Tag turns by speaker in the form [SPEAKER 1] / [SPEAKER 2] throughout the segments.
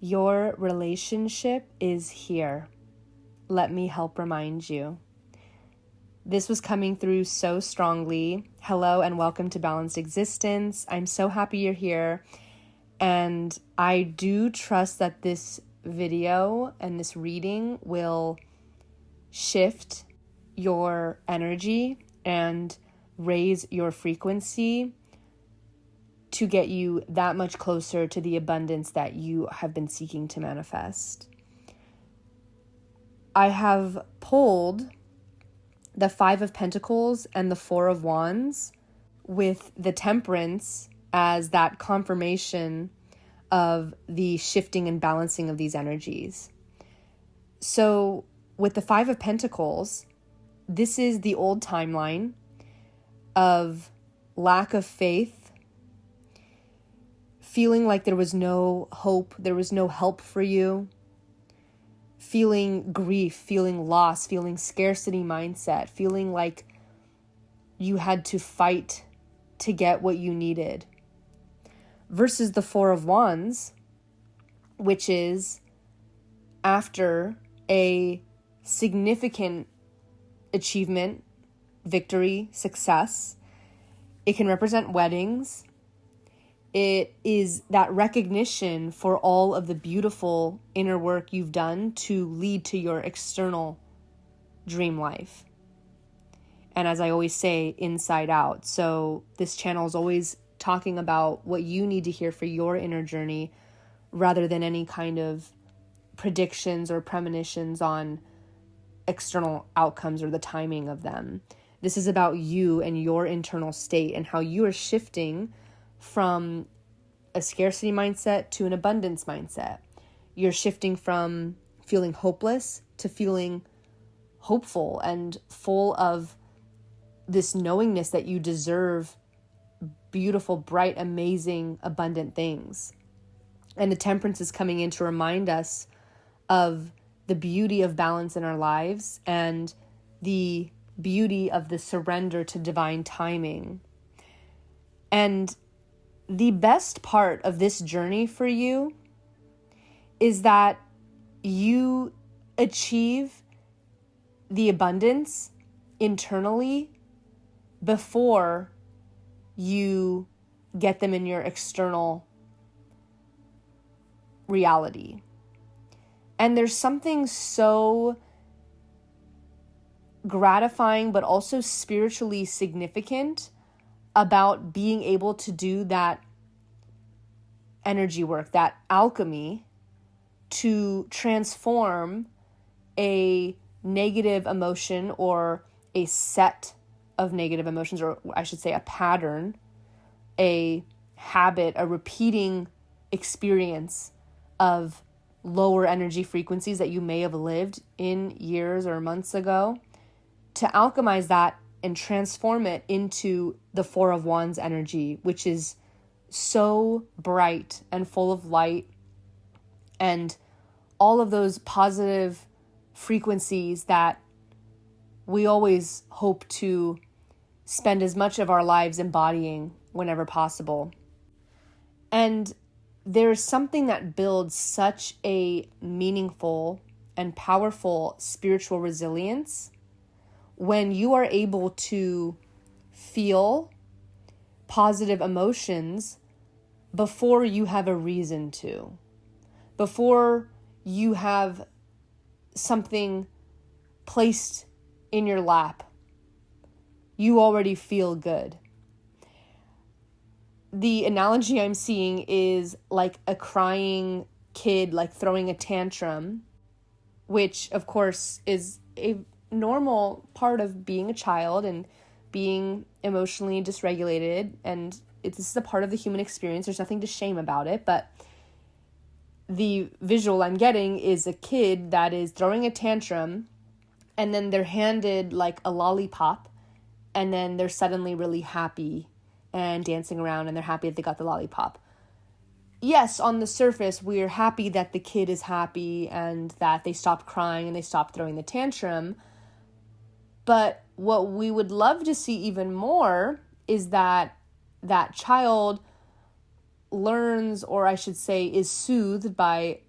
[SPEAKER 1] Your relationship is here. Let me help remind you. This was coming through so strongly. Hello and welcome to Balanced Existence. I'm so happy you're here. And I do trust that this video and this reading will shift your energy and raise your frequency to get you that much closer to the abundance that you have been seeking to manifest. I have pulled the Five of Pentacles and the Four of Wands with the Temperance as that confirmation of the shifting and balancing of these energies. So with the Five of Pentacles, this is the old timeline of lack of faith, feeling like there was no hope, there was no help for you, feeling grief, feeling loss, feeling scarcity mindset, feeling like you had to fight to get what you needed. Versus the Four of Wands, which is after a significant achievement, victory, success. It can represent weddings. It is that recognition for all of the beautiful inner work you've done to lead to your external dream life. And as I always say, inside out. So this channel is always talking about what you need to hear for your inner journey rather than any kind of predictions or premonitions on external outcomes or the timing of them. This is about you and your internal state and how you are shifting from a scarcity mindset to an abundance mindset. You're shifting from feeling hopeless to feeling hopeful and full of this knowingness that you deserve beautiful, bright, amazing, abundant things. And the Temperance is coming in to remind us of the beauty of balance in our lives and the beauty of the surrender to divine timing. And the best part of this journey for you is that you achieve the abundance internally before you get them in your external reality. And there's something so gratifying, but also spiritually significant about being able to do that energy work, that alchemy, to transform a negative emotion or a set of negative emotions, or I should say a pattern, a habit, a repeating experience of lower energy frequencies that you may have lived in years or months ago, to alchemize that and transform it into the Four of Wands energy, which is so bright and full of light and all of those positive frequencies that we always hope to spend as much of our lives embodying whenever possible. And there's something that builds such a meaningful and powerful spiritual resilience when you are able to feel positive emotions before you have a reason to, before you have something placed in your lap. You already feel good. The analogy I'm seeing is like a crying kid, like throwing a tantrum, which of course is a normal part of being a child and being emotionally dysregulated. And this is a part of the human experience. There's nothing to shame about it. But the visual I'm getting is a kid that is throwing a tantrum and then they're handed like a lollipop and then they're suddenly really happy and dancing around and they're happy that they got the lollipop. Yes, on the surface, we're happy that the kid is happy and that they stopped crying and they stopped throwing the tantrum. But what we would love to see even more is that that child learns, or I should say is soothed by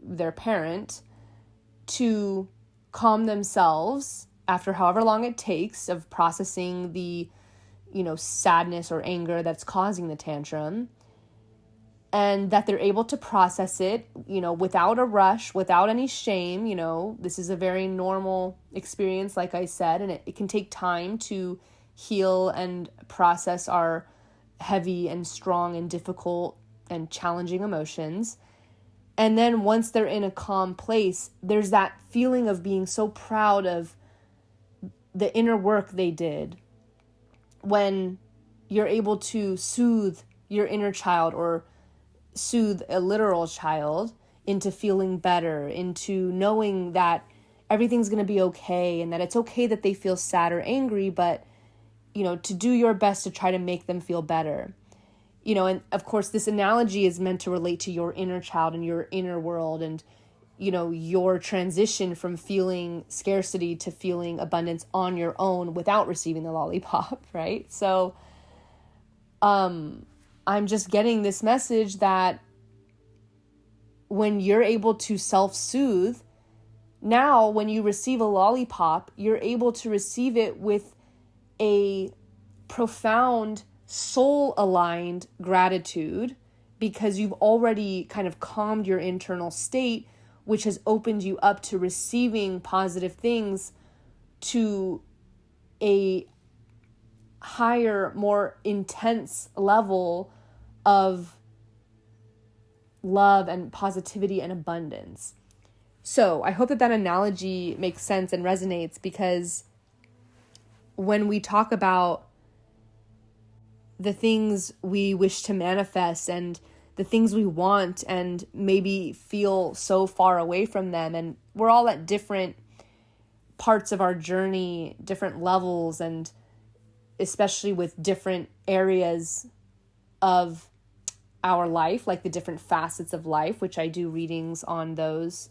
[SPEAKER 1] their parent to calm themselves after however long it takes of processing the, sadness or anger that's causing the tantrum, and that they're able to process it, without a rush, without any shame. This is a very normal experience, like I said, and it can take time to heal and process our heavy and strong and difficult and challenging emotions. And then once they're in a calm place, there's that feeling of being so proud of the inner work they did, when you're able to soothe your inner child, or soothe a literal child into feeling better, into knowing that everything's going to be okay, and that it's okay that they feel sad or angry, but, to do your best to try to make them feel better. And of course, this analogy is meant to relate to your inner child and your inner world, and, your transition from feeling scarcity to feeling abundance on your own without receiving the lollipop, right? So, I'm just getting this message that when you're able to self-soothe, now when you receive a lollipop, you're able to receive it with a profound soul-aligned gratitude, because you've already kind of calmed your internal state, which has opened you up to receiving positive things to a higher, more intense level of love and positivity and abundance. So I hope that analogy makes sense and resonates, because when we talk about the things we wish to manifest and the things we want, and maybe feel so far away from them, and we're all at different parts of our journey, different levels, and especially with different areas of our life, like the different facets of life, which I do readings on those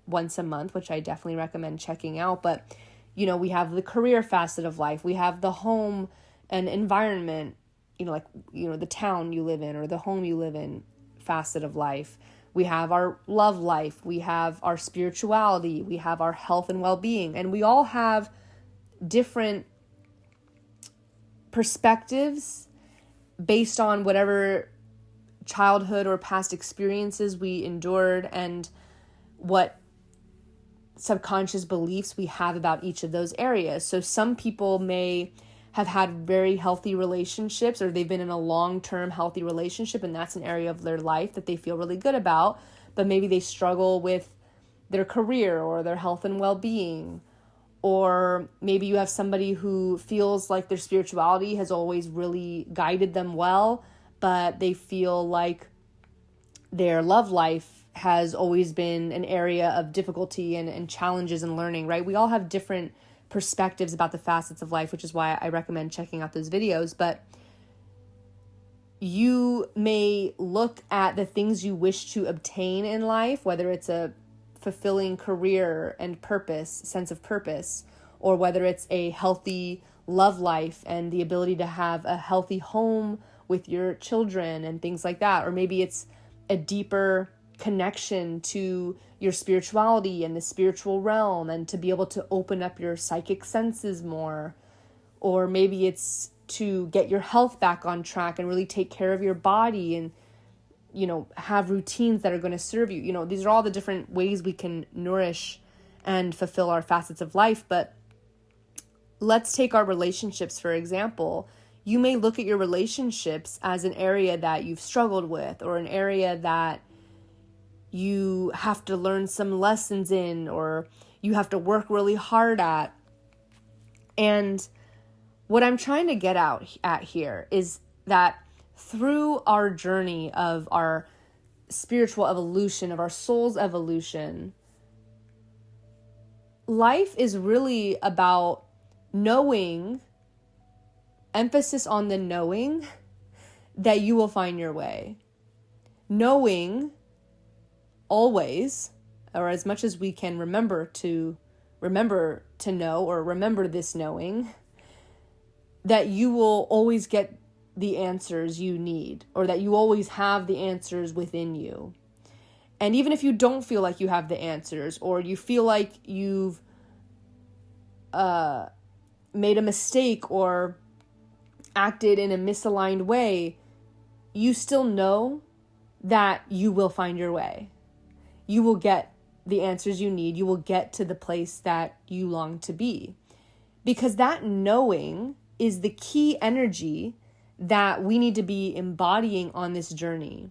[SPEAKER 1] once a month, which I definitely recommend checking out. But, we have the career facet of life. We have the home and environment, the town you live in or the home you live in facet of life. We have our love life. We have our spirituality. We have our health and well-being. And we all have different perspectives based on whatever childhood or past experiences we endured, and what subconscious beliefs we have about each of those areas. So some people may have had very healthy relationships, or they've been in a long-term healthy relationship, and that's an area of their life that they feel really good about, but maybe they struggle with their career or their health and well-being. Or maybe you have somebody who feels like their spirituality has always really guided them well, but they feel like their love life has always been an area of difficulty and challenges and learning, right? We all have different perspectives about the facets of life, which is why I recommend checking out those videos. But you may look at the things you wish to obtain in life, whether it's a fulfilling career and purpose, sense of purpose, or whether it's a healthy love life and the ability to have a healthy home with your children and things like that. Or maybe it's a deeper connection to your spirituality and the spiritual realm, and to be able to open up your psychic senses more. Or maybe it's to get your health back on track and really take care of your body and, have routines that are going to serve you. These are all the different ways we can nourish and fulfill our facets of life. But let's take our relationships, for example. You may look at your relationships as an area that you've struggled with, or an area that you have to learn some lessons in, or you have to work really hard at. And what I'm trying to get at here is that through our journey of our spiritual evolution, of our soul's evolution, life is really about knowing, emphasis on the knowing, that you will find your way. Knowing always, or as much as we can remember to know, or remember this knowing, that you will always get the answers you need, or that you always have the answers within you. And even if you don't feel like you have the answers, or you feel like you've made a mistake or acted in a misaligned way, you still know that you will find your way. You will get the answers you need. You will get to the place that you long to be. Because that knowing is the key energy that we need to be embodying on this journey.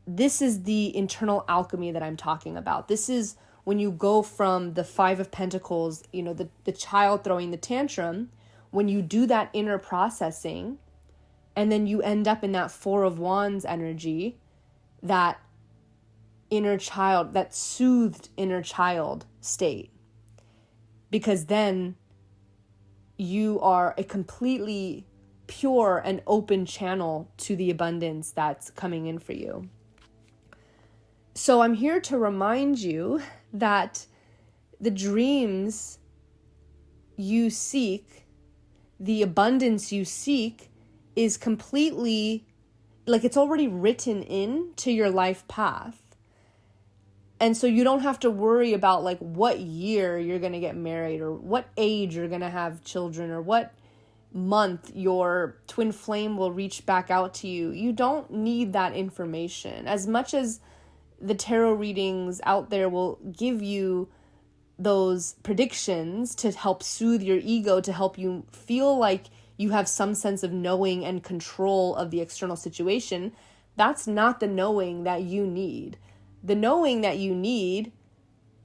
[SPEAKER 1] This is the internal alchemy that I'm talking about. This is when you go from the Five of Pentacles, the child throwing the tantrum, when you do that inner processing, and then you end up in that Four of Wands energy, that inner child, that soothed inner child state. Because then you are a completely pure and open channel to the abundance that's coming in for you. So I'm here to remind you that the dreams you seek, the abundance you seek, is completely, like, it's already written into your life path. And so you don't have to worry about like what year you're going to get married, or what age you're going to have children, or what month your twin flame will reach back out to you. You don't need that information. As much as the tarot readings out there will give you those predictions to help soothe your ego, to help you feel like you have some sense of knowing and control of the external situation, that's not the knowing that you need. The knowing that you need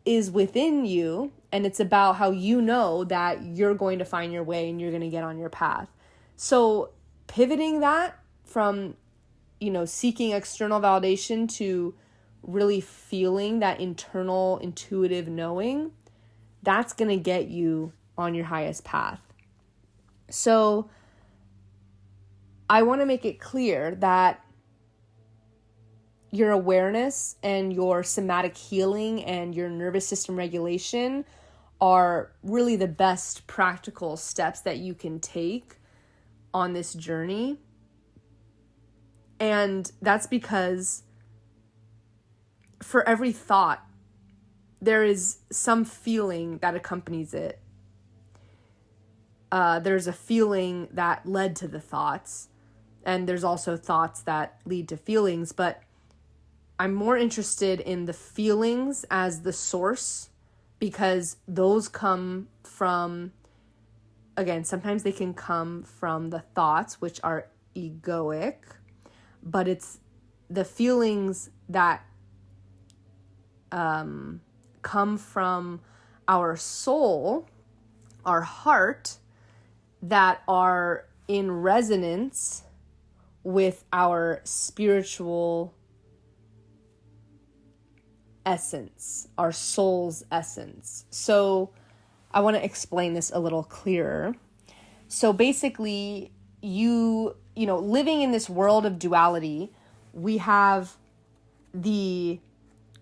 [SPEAKER 1] is within you, and it's about how you know that you're going to find your way and you're going to get on your path. So pivoting that from, seeking external validation to really feeling that internal intuitive knowing, that's going to get you on your highest path. So I want to make it clear that your awareness and your somatic healing and your nervous system regulation are really the best practical steps that you can take on this journey. And that's because for every thought, there is some feeling that accompanies it. There's a feeling that led to the thoughts, and there's also thoughts that lead to feelings, but I'm more interested in the feelings as the source, because those come from, again, sometimes they can come from the thoughts, which are egoic, but it's the feelings that come from our soul, our heart, that are in resonance with our spiritual essence, our soul's essence. So I want to explain this a little clearer. So basically, living in this world of duality, we have the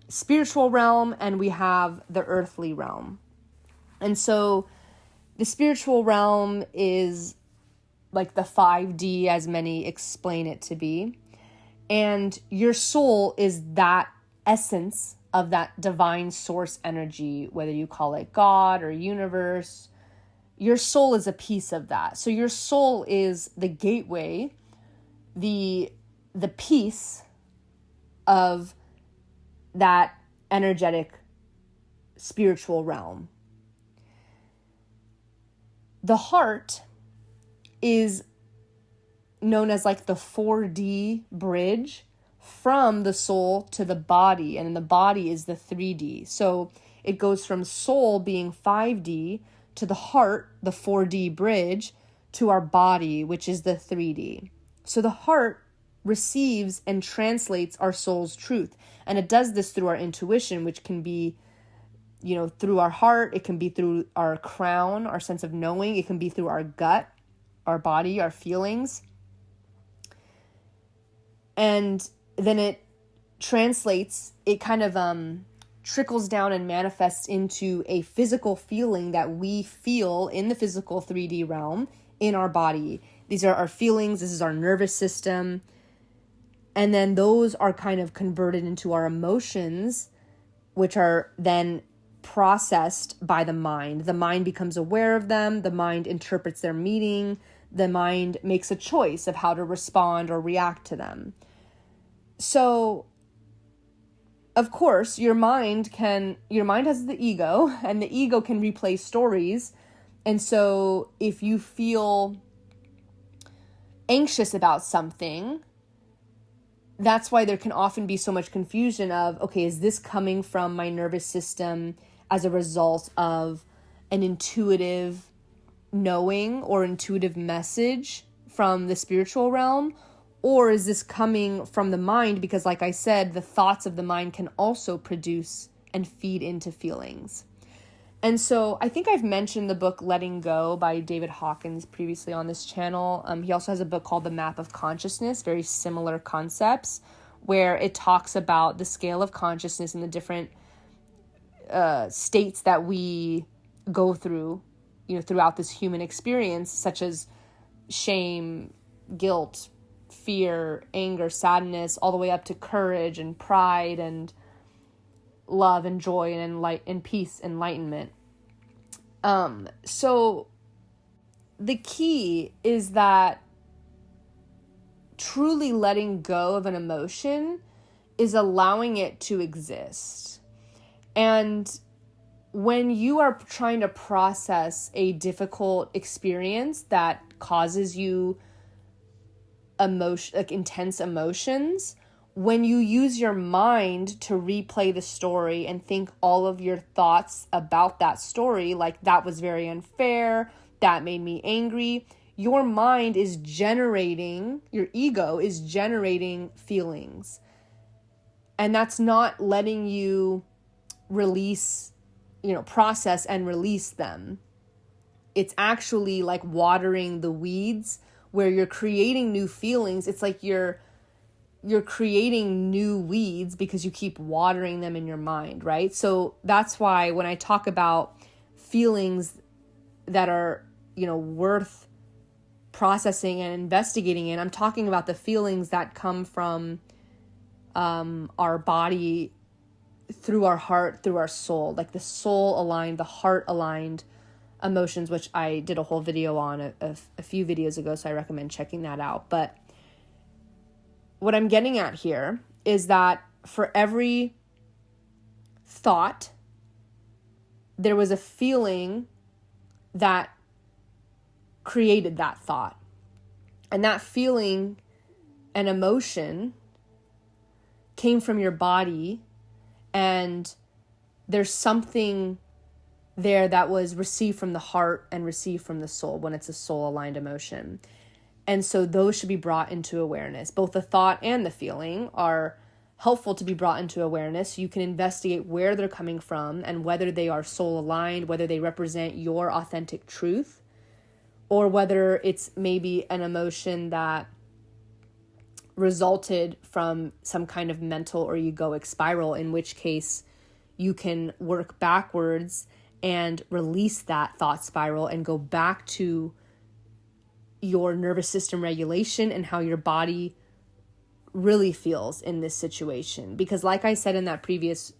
[SPEAKER 1] spiritual realm and we have the earthly realm. And so the spiritual realm is like the 5D, as many explain it to be. And your soul is that essence of that divine source energy, whether you call it God or universe. Your soul is a piece of that. So your soul is the gateway, the piece of that energetic spiritual realm. The heart is known as like the 4D bridge from the soul to the body, and the body is the 3D. So it goes from soul being 5D to the heart, the 4D bridge, to our body, which is the 3D. So the heart receives and translates our soul's truth, and it does this through our intuition, which can be through our heart, it can be through our crown, our sense of knowing, it can be through our gut, our body, our feelings. And then it translates, it kind of trickles down and manifests into a physical feeling that we feel in the physical 3D realm in our body. These are our feelings, this is our nervous system. And then those are kind of converted into our emotions, which are then processed by the mind. The mind becomes aware of them. The mind interprets their meaning. The mind makes a choice of how to respond or react to them. So, of course, your mind has the ego, and the ego can replay stories. And so if you feel anxious about something, that's why there can often be so much confusion of, okay, is this coming from my nervous system as a result of an intuitive knowing or intuitive message from the spiritual realm? Or is this coming from the mind? Because like I said, the thoughts of the mind can also produce and feed into feelings. And so I think I've mentioned the book Letting Go by David Hawkins previously on this channel. He also has a book called The Map of Consciousness, very similar concepts, where it talks about the scale of consciousness and the different states that we go through, throughout this human experience, such as shame, guilt, fear, anger, sadness, all the way up to courage and pride and love and joy and peace, enlightenment. So the key is that truly letting go of an emotion is allowing it to exist. And when you are trying to process a difficult experience that causes you intense emotions, when you use your mind to replay the story and think all of your thoughts about that story, like that was very unfair, that made me angry, your mind is generating, your ego is generating feelings. And that's not letting you release, process and release them. It's actually like watering the weeds where you're creating new feelings. It's like you're creating new weeds because you keep watering them in your mind, right? So that's why when I talk about feelings that are, worth processing and investigating in, I'm talking about the feelings that come from our body, through our heart, through our soul, like the soul aligned, the heart aligned emotions, which I did a whole video on a few videos ago, so I recommend checking that out. But what I'm getting at here is that for every thought, there was a feeling that created that thought. And that feeling and emotion came from your body, and there's something there that was received from the heart and received from the soul when it's a soul-aligned emotion. And so those should be brought into awareness. Both the thought and the feeling are helpful to be brought into awareness. You can investigate where they're coming from and whether they are soul-aligned, whether they represent your authentic truth, or whether it's maybe an emotion that resulted from some kind of mental or egoic spiral, in which case you can work backwards and release that thought spiral and go back to your nervous system regulation and how your body really feels in this situation. Because like I said in that previous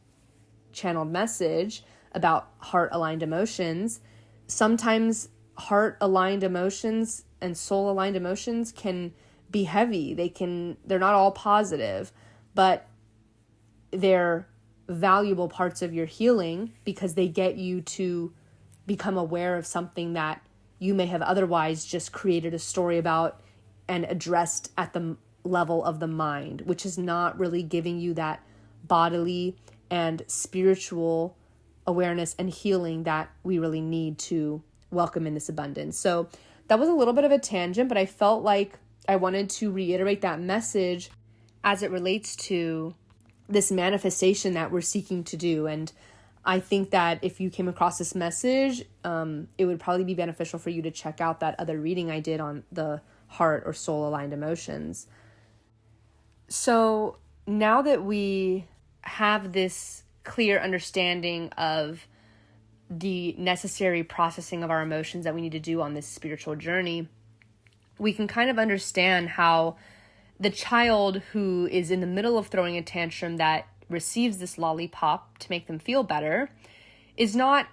[SPEAKER 1] channeled message about heart-aligned emotions, sometimes heart-aligned emotions and soul-aligned emotions can be heavy. They're not all positive, but they're valuable parts of your healing because they get you to become aware of something that you may have otherwise just created a story about and addressed at the level of the mind, which is not really giving you that bodily and spiritual awareness and healing that we really need to welcome in this abundance. So that was a little bit of a tangent, but I felt like I wanted to reiterate that message as it relates to this manifestation that we're seeking to do. And I think that if you came across this message, it would probably be beneficial for you to check out that other reading I did on the heart or soul aligned emotions. So now that we have this clear understanding of the necessary processing of our emotions that we need to do on this spiritual journey, we can kind of understand how the child who is in the middle of throwing a tantrum that receives this lollipop to make them feel better is not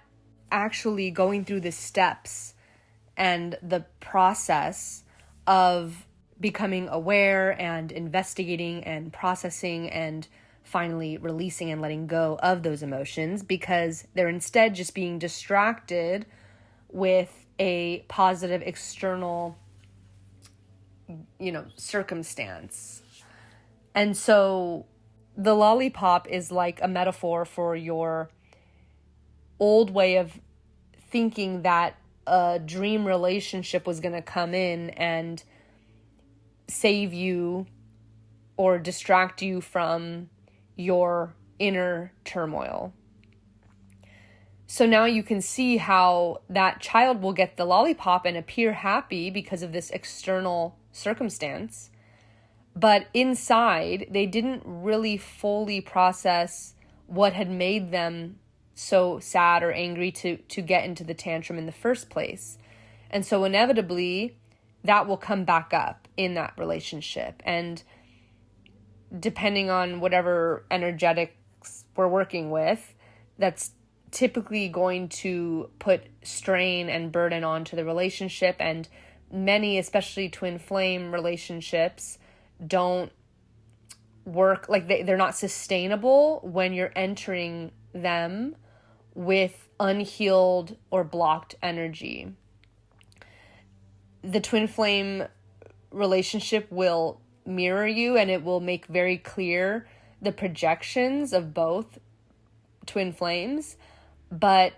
[SPEAKER 1] actually going through the steps and the process of becoming aware and investigating and processing and finally releasing and letting go of those emotions, because they're instead just being distracted with a positive external, circumstance. And so the lollipop is like a metaphor for your old way of thinking that a dream relationship was going to come in and save you or distract you from your inner turmoil. So now you can see how that child will get the lollipop and appear happy because of this external circumstance. But inside, they didn't really fully process what had made them so sad or angry to get into the tantrum in the first place. And so inevitably, that will come back up in that relationship. And depending on whatever energetics we're working with, that's typically going to put strain and burden onto the relationship. And many, especially twin flame relationships, don't work, like they're not sustainable when you're entering them with unhealed or blocked energy. The twin flame relationship will mirror you, and it will make very clear the projections of both twin flames. But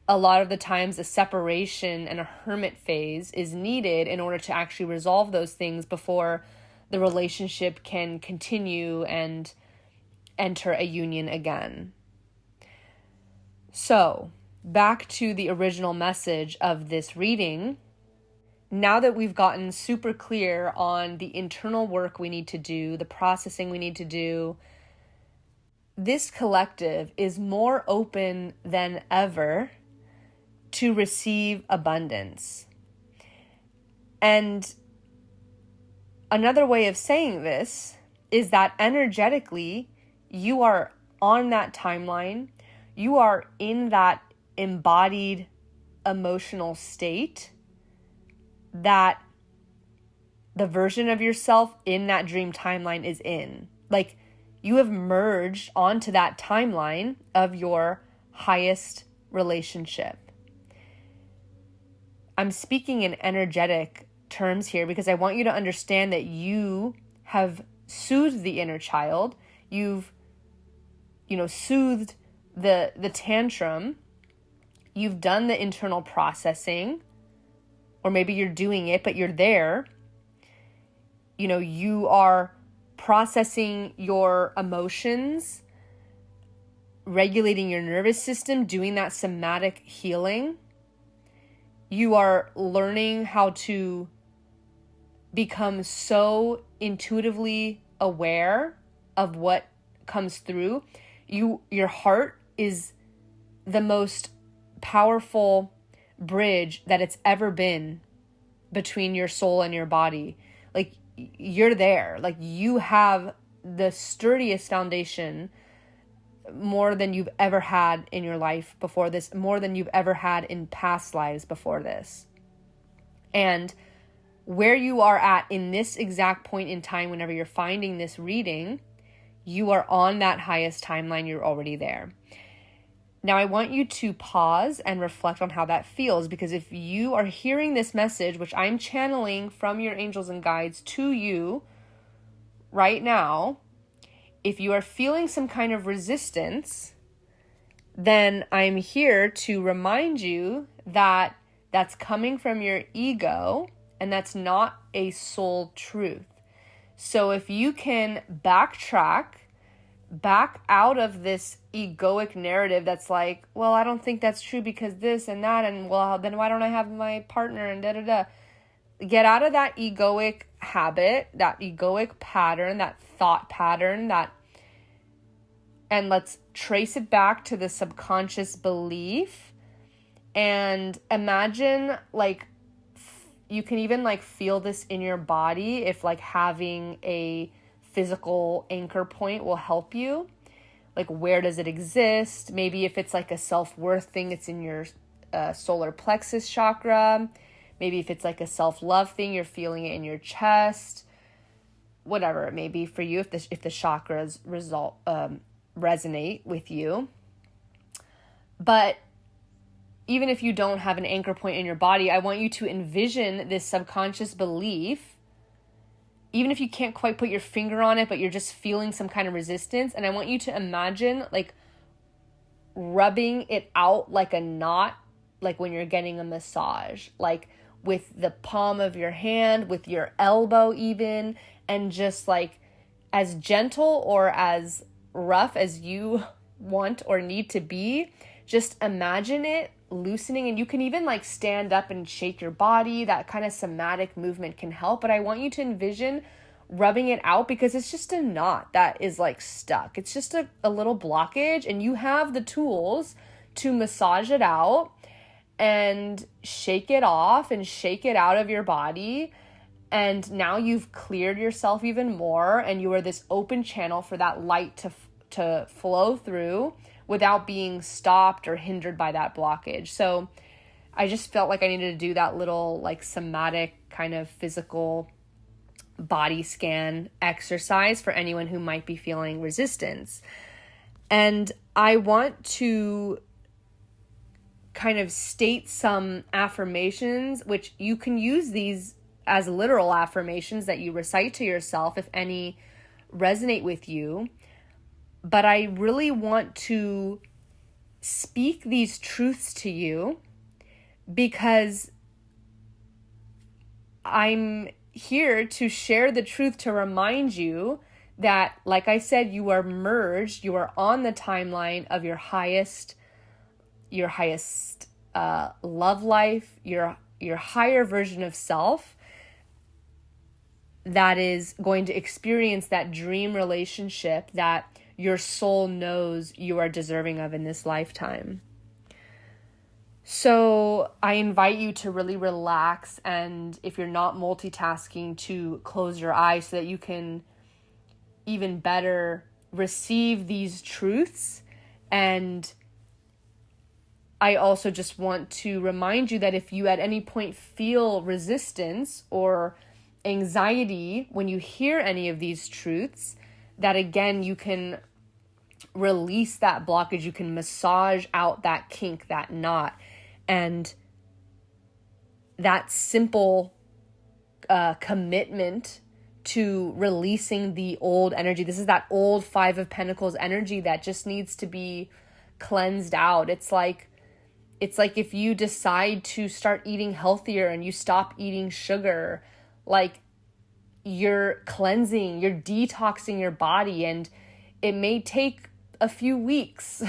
[SPEAKER 1] a lot of the times a separation and a hermit phase is needed in order to actually resolve those things before the relationship can continue and enter a union again. So, back to the original message of this reading. Now that we've gotten super clear on the internal work we need to do, the processing we need to do, this collective is more open than ever to receive abundance. And another way of saying this is that energetically, you are on that timeline. You are in that embodied emotional state that the version of yourself in that dream timeline is in. Like, you have merged onto that timeline of your highest relationship. I'm speaking in energetic terms here because I want you to understand that you have soothed the inner child. You've, soothed the tantrum. You've done the internal processing, or maybe you're doing it, but you're there. You are processing your emotions, regulating your nervous system, doing that somatic healing. You are learning how to become so intuitively aware of what comes through. Your heart is the most powerful bridge that it's ever been between your soul and your body. Like, you're there. Like, you have the sturdiest foundation more than you've ever had in your life before this, more than you've ever had in past lives before this. And where you are at in this exact point in time, whenever you're finding this reading, you are on that highest timeline. You're already there. Now, I want you to pause and reflect on how that feels, because if you are hearing this message, which I'm channeling from your angels and guides to you right now, if you are feeling some kind of resistance, then I'm here to remind you that that's coming from your ego and that's not a soul truth. So if you can backtrack back out of this egoic narrative that's like, well, I don't think that's true because this and that, and well, then why don't I have my partner and da-da-da. Get out of that egoic habit, that egoic pattern, that thought pattern, and let's trace it back to the subconscious belief and imagine, like, you can even like feel this in your body if like having a physical anchor point will help you. Like, where does it exist? Maybe if it's like a self-worth thing, it's in your solar plexus chakra. Maybe if it's like a self-love thing, you're feeling it in your chest. Whatever it may be for you, if the chakras resonate with you. But even if you don't have an anchor point in your body, I want you to envision this subconscious belief, even if you can't quite put your finger on it, but you're just feeling some kind of resistance. And I want you to imagine like rubbing it out like a knot, like when you're getting a massage, like with the palm of your hand, with your elbow even, and just like as gentle or as rough as you want or need to be. Just imagine it loosening, and you can even like stand up and shake your body. That kind of somatic movement can help, but I want you to envision rubbing it out, because it's just a knot that is like stuck. It's just a little blockage, and you have the tools to massage it out and shake it off and shake it out of your body. And now you've cleared yourself even more, and you are this open channel for that light to flow through without being stopped or hindered by that blockage. So I just felt like I needed to do that little like somatic kind of physical body scan exercise for anyone who might be feeling resistance. And I want to kind of state some affirmations, which you can use these as literal affirmations that you recite to yourself if any resonate with you. But I really want to speak these truths to you because I'm here to share the truth, to remind you that, like I said, you are merged, you are on the timeline of your highest love life, your higher version of self that is going to experience that dream relationship that your soul knows you are deserving of in this lifetime. So I invite you to really relax, and if you're not multitasking, to close your eyes so that you can even better receive these truths. And I also just want to remind you that if you at any point feel resistance or anxiety when you hear any of these truths, that again, you can release that blockage, you can massage out that kink, that knot, and that simple commitment to releasing the old energy. This is that old Five of Pentacles energy that just needs to be cleansed out. It's like if you decide to start eating healthier and you stop eating sugar, like you're cleansing, you're detoxing your body, and it may take a few weeks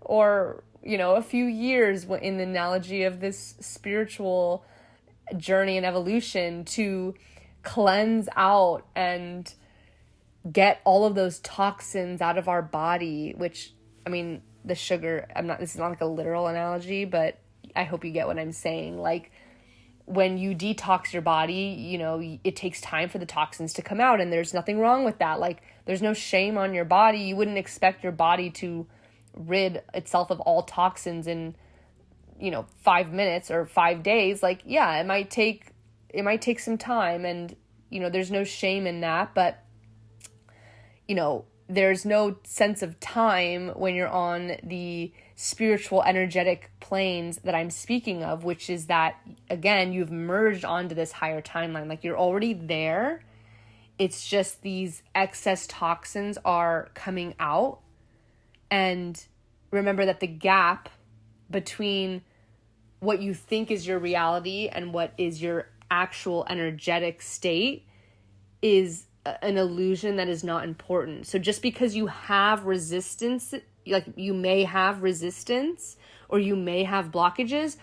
[SPEAKER 1] or, a few years in the analogy of this spiritual journey and evolution to cleanse out and get all of those toxins out of our body, which, the sugar, this is not like a literal analogy, but I hope you get what I'm saying. Like, when you detox your body, it takes time for the toxins to come out, and there's nothing wrong with that. Like, there's no shame on your body. You wouldn't expect your body to rid itself of all toxins in, 5 minutes or 5 days. Like, yeah, it might take some time, and, there's no shame in that, but, there's no sense of time when you're on the spiritual energetic planes that I'm speaking of, which is that, again, you've merged onto this higher timeline. Like, you're already there. It's just these excess toxins are coming out. And remember that the gap between what you think is your reality and what is your actual energetic state is an illusion that is not important. So just because you have resistance, like you may have resistance or you may have blockages,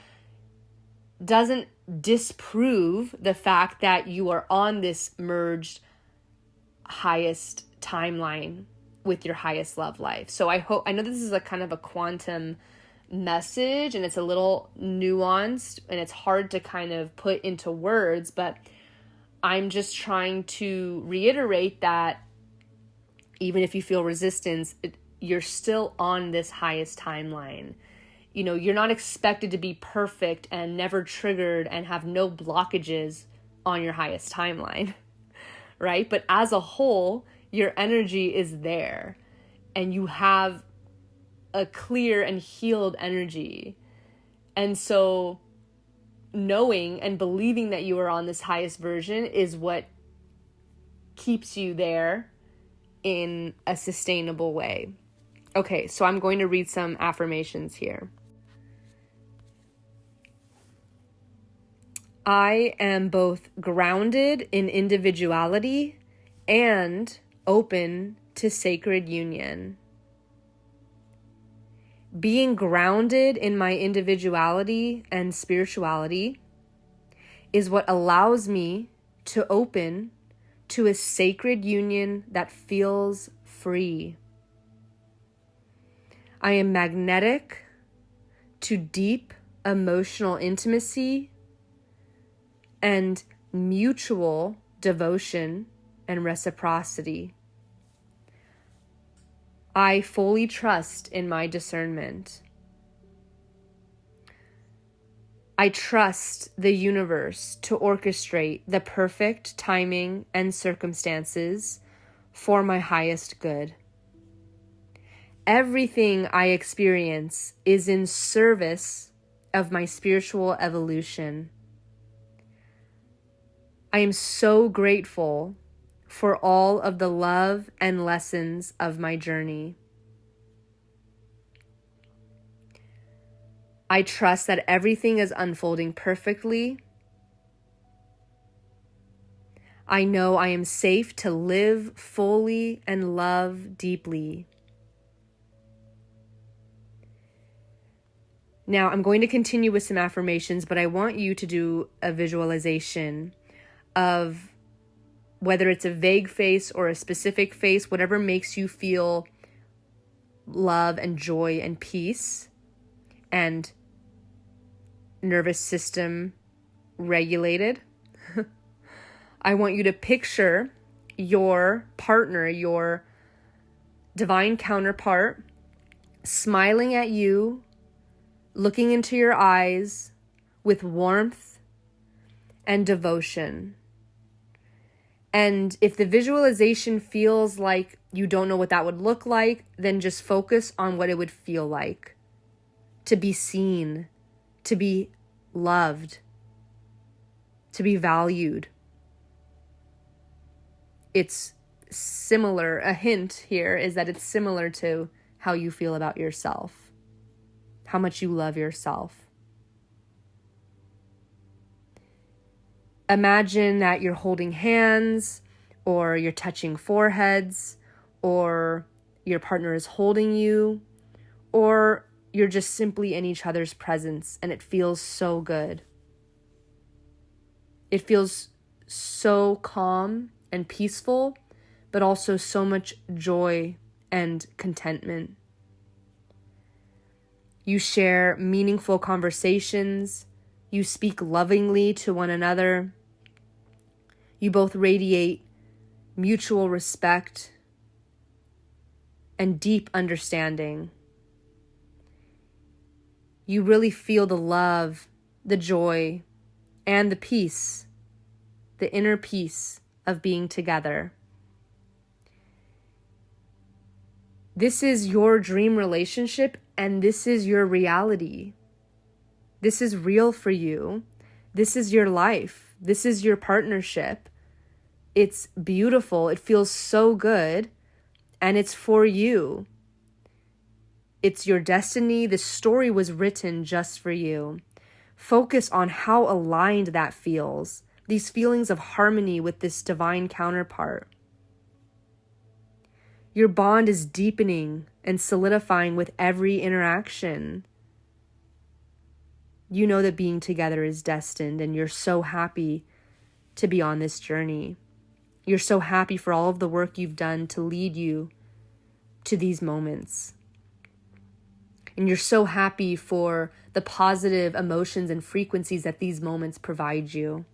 [SPEAKER 1] doesn't disprove the fact that you are on this merged highest timeline with your highest love life. So I know this is a kind of a quantum message, and it's a little nuanced, and it's hard to kind of put into words, but I'm just trying to reiterate that even if you feel resistance, you're still on this highest timeline. You know, you're not expected to be perfect and never triggered and have no blockages on your highest timeline, right? But as a whole, your energy is there and you have a clear and healed energy. And so knowing and believing that you are on this highest version is what keeps you there in a sustainable way. Okay, so I'm going to read some affirmations here. I am both grounded in individuality and open to sacred union. Being grounded in my individuality and spirituality is what allows me to open to a sacred union that feels free. I am magnetic to deep emotional intimacy and mutual devotion and reciprocity. I fully trust in my discernment. I trust the universe to orchestrate the perfect timing and circumstances for my highest good. Everything I experience is in service of my spiritual evolution. I am so grateful for all of the love and lessons of my journey. I trust that everything is unfolding perfectly. I know I am safe to live fully and love deeply. Now, I'm going to continue with some affirmations, but I want you to do a visualization of whether it's a vague face or a specific face, whatever makes you feel love and joy and peace and nervous system regulated. I want you to picture your partner, your divine counterpart, smiling at you, looking into your eyes with warmth and devotion. And if the visualization feels like you don't know what that would look like, then just focus on what it would feel like to be seen, to be loved, to be valued. It's similar, a hint here is that it's similar to how you feel about yourself, how much you love yourself. Imagine that you're holding hands, or you're touching foreheads, or your partner is holding you, or you're just simply in each other's presence, and it feels so good. It feels so calm and peaceful, but also so much joy and contentment. You share meaningful conversations. You speak lovingly to one another. You both radiate mutual respect and deep understanding. You really feel the love, the joy, and the peace, the inner peace of being together. This is your dream relationship, and this is your reality. This is real for you. This is your life. This is your partnership. It's beautiful. It feels so good. And it's for you. It's your destiny. The story was written just for you. Focus on how aligned that feels. These feelings of harmony with this divine counterpart. Your bond is deepening and solidifying with every interaction. You know that being together is destined, and you're so happy to be on this journey. You're so happy for all of the work you've done to lead you to these moments. And you're so happy for the positive emotions and frequencies that these moments provide you.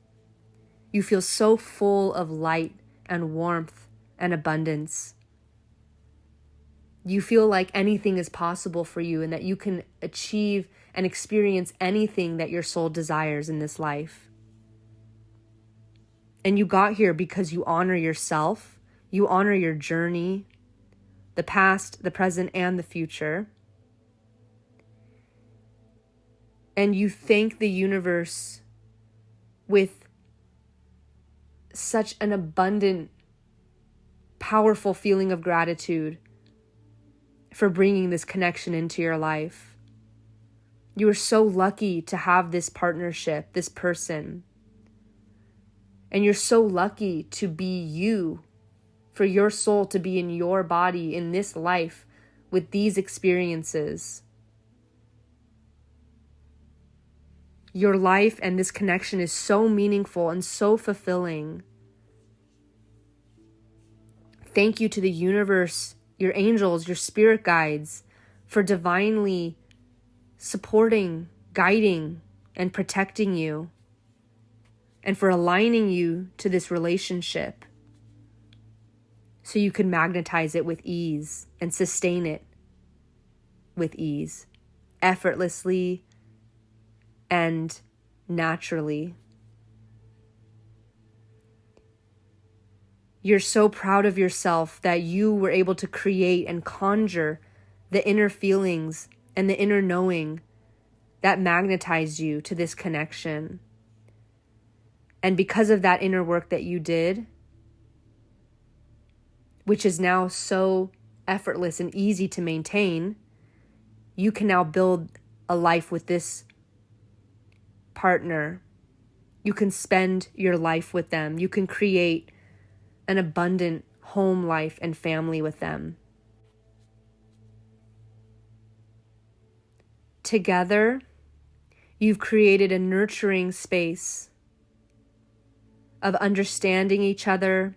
[SPEAKER 1] You feel so full of light and warmth and abundance. You feel like anything is possible for you and that you can achieve and experience anything that your soul desires in this life. And you got here because you honor yourself, you honor your journey, the past, the present, and the future. And you thank the universe with such an abundant, powerful feeling of gratitude for bringing this connection into your life. You are so lucky to have this partnership, this person. And you're so lucky to be you, for your soul to be in your body in this life with these experiences. Your life and this connection is so meaningful and so fulfilling. Thank you to the universe, your angels, your spirit guides, for divinely supporting, guiding, and protecting you, and for aligning you to this relationship so you can magnetize it with ease and sustain it with ease, effortlessly and naturally. You're so proud of yourself that you were able to create and conjure the inner feelings and the inner knowing that magnetized you to this connection. And because of that inner work that you did, which is now so effortless and easy to maintain, you can now build a life with this partner. You can spend your life with them. You can create an abundant home life and family with them. Together, you've created a nurturing space of understanding each other,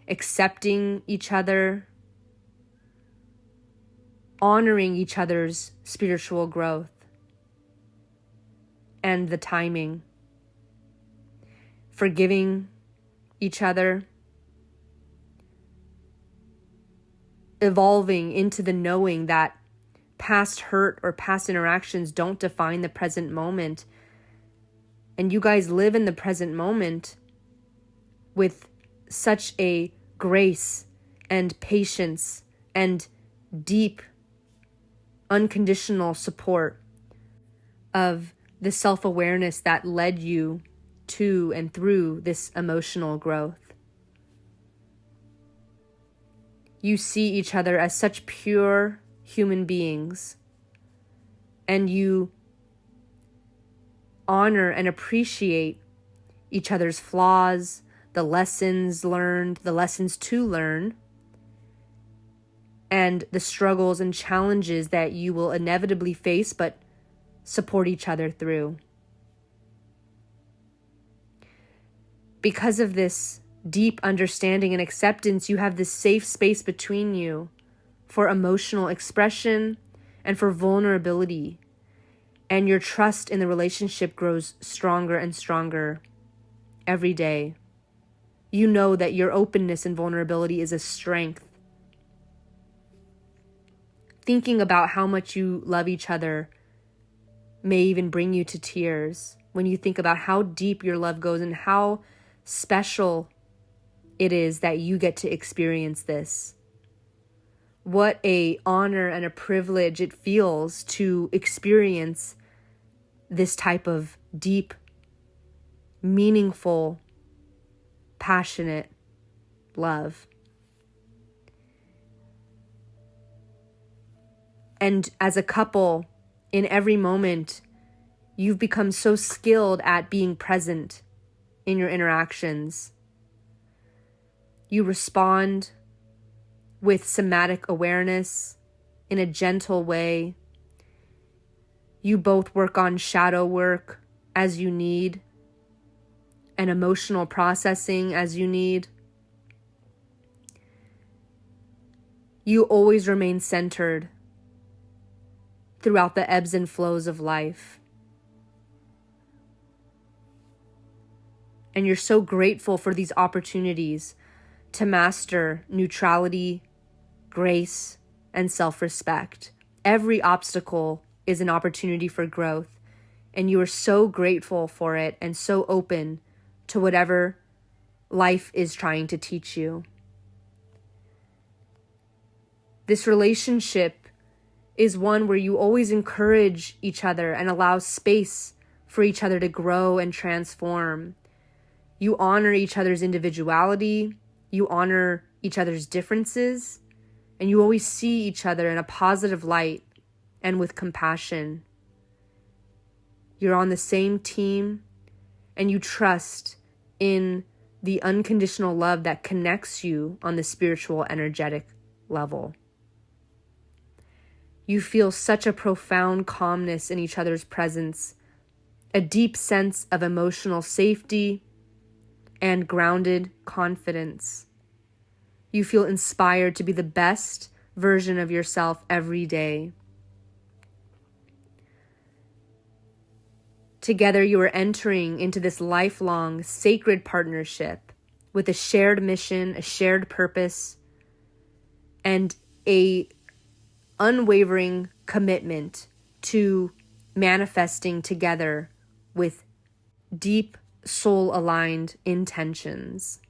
[SPEAKER 1] accepting each other, honoring each other's spiritual growth and the timing, forgiving each other, evolving into the knowing that past hurt or past interactions don't define the present moment. And you guys live in the present moment with such a grace and patience and deep, unconditional support of the self-awareness that led you to and through this emotional growth. You see each other as such pure human beings, and you honor and appreciate each other's flaws, the lessons learned, the lessons to learn, and the struggles and challenges that you will inevitably face, but support each other through. Because of this deep understanding and acceptance, you have this safe space between you for emotional expression and for vulnerability. And your trust in the relationship grows stronger and stronger every day. You know that your openness and vulnerability is a strength. Thinking about how much you love each other may even bring you to tears when you think about how deep your love goes and how special it is that you get to experience this. What an honor and a privilege it feels to experience this type of deep, meaningful, passionate love. And as a couple, in every moment, you've become so skilled at being present in your interactions. You respond with somatic awareness in a gentle way. You both work on shadow work as you need and emotional processing as you need. You always remain centered throughout the ebbs and flows of life. And you're so grateful for these opportunities to master neutrality, grace, and self-respect. Every obstacle is an opportunity for growth, and you are so grateful for it and so open to whatever life is trying to teach you. This relationship is one where you always encourage each other and allow space for each other to grow and transform. You honor each other's individuality, you honor each other's differences, and you always see each other in a positive light and with compassion. You're on the same team, and you trust in the unconditional love that connects you on the spiritual, energetic level. You feel such a profound calmness in each other's presence, a deep sense of emotional safety and grounded confidence. You feel inspired to be the best version of yourself every day. Together, you are entering into this lifelong sacred partnership with a shared mission, a shared purpose, and a unwavering commitment to manifesting together with deep soul-aligned intentions.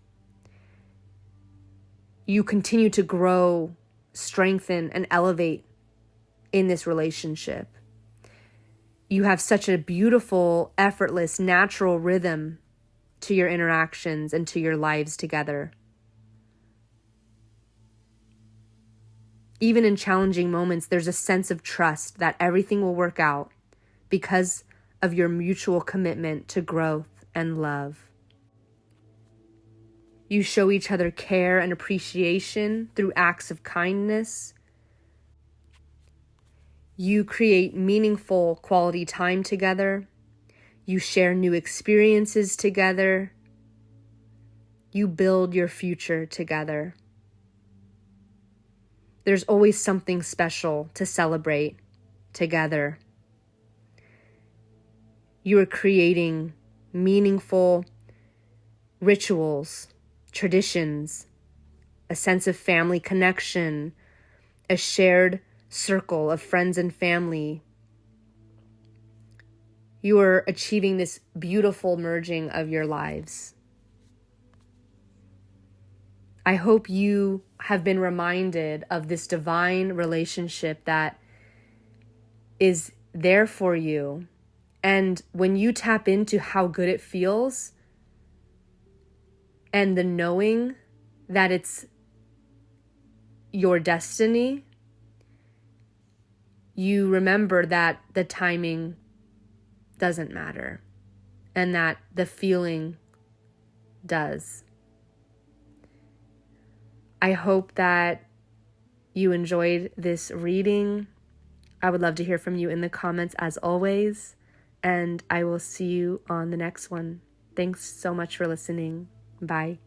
[SPEAKER 1] You continue to grow, strengthen, and elevate in this relationship. You have such a beautiful, effortless, natural rhythm to your interactions and to your lives together. Even in challenging moments, there's a sense of trust that everything will work out because of your mutual commitment to growth and love. You show each other care and appreciation through acts of kindness. You create meaningful quality time together. You share new experiences together. You build your future together. There's always something special to celebrate together. You are creating meaningful rituals, traditions, a sense of family connection, a shared circle of friends and family. You are achieving this beautiful merging of your lives. I hope you have been reminded of this divine relationship that is there for you. And when you tap into how good it feels and the knowing that it's your destiny, you remember that the timing doesn't matter and that the feeling does. I hope that you enjoyed this reading. I would love to hear from you in the comments as always, and I will see you on the next one. Thanks so much for listening. Bye.